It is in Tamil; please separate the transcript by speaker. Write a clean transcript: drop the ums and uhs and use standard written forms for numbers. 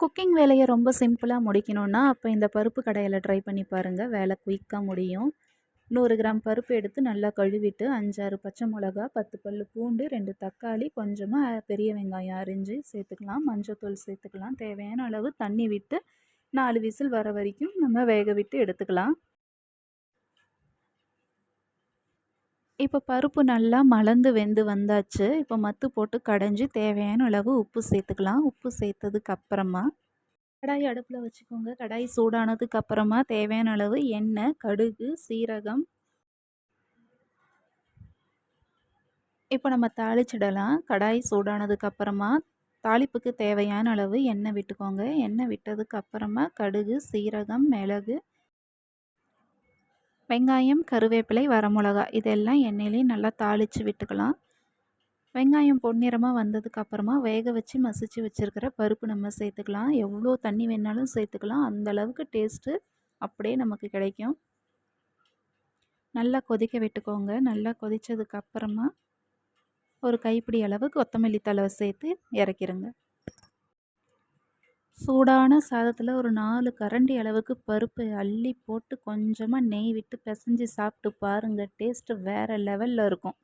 Speaker 1: குக்கிங் வேலைய ரொம்ப சிம்பிளா முடிக்கணும்னா, அப்ப இந்த பருப்பு கடையில ட்ரை பண்ணி பாருங்க. வேலை குயிக்கா முடியும். 100 கிராம் பருப்பு எடுத்து நல்லா கழுவிட்டு, 5, 6 பச்சை மிளகா, 10 பல்லு பூண்டு, 2 தக்காளி, கொஞ்சமா பெரிய வெங்காயம் அரிஞ்சு சேர்த்துக்கலாம். மஞ்சள்தூள் சேர்த்துக்கலாம். தேவையான அளவு தண்ணி விட்டு 4 விசில் வர வரைக்கும் நம்ம வேக விட்டு எடுத்துக்கலாம். இப்ப பருப்பு நல்லா மலர்ந்து வெந்து வந்தாச்சு. இப்ப மத்து போட்டு கடைஞ்சு தேவையான அளவு உப்பு சேர்த்துக்கலாம். உப்பு சேர்த்ததுக்கு அப்புறமா கடாய் அடுப்புல வச்சுக்கோங்க. கடாய் சூடானதுக்கு அப்புறமா தேவையான அளவு எண்ணெய், கடுகு, சீரகம் இப்போ நம்ம தாளிச்சிடலாம். கடாய் சூடானதுக்கு அப்புறமா தாளிப்புக்கு தேவையான அளவு எண்ணெய் விட்டுக்கோங்க. எண்ணெய் விட்டதுக்கு அப்புறமா கடுகு, சீரகம், மிளகு, வெங்காயம், கருவேப்பிலை, வரமிளகா இதெல்லாம் எண்ணெயிலேயே நல்லா தாளித்து விட்டுக்கலாம். வெங்காயம் பொன்னிறமாக வந்ததுக்கு அப்புறமா வேக வச்சு மசிச்சு வச்சுருக்கிற பருப்பு நம்ம சேர்த்துக்கலாம். எவ்வளோ தண்ணி வேணாலும் சேர்த்துக்கலாம். அந்த அளவுக்கு டேஸ்ட்டு அப்படியே நமக்கு கிடைக்கும். நல்லா கொதிக்க விட்டுக்கோங்க. நல்லா கொதித்ததுக்கு அப்புறமா ஒரு கைப்பிடி அளவு கொத்தமல்லி தழை சேர்த்து இறக்கிருங்க. சூடான சாதத்தில் ஒரு 4 கரண்டி அளவுக்கு பருப்பு அள்ளி போட்டு கொஞ்சமாக நெய் விட்டு பிசைஞ்சு சாப்பிட்டு பாருங்கள். டேஸ்ட்டு வேறு லெவலில் இருக்கும்.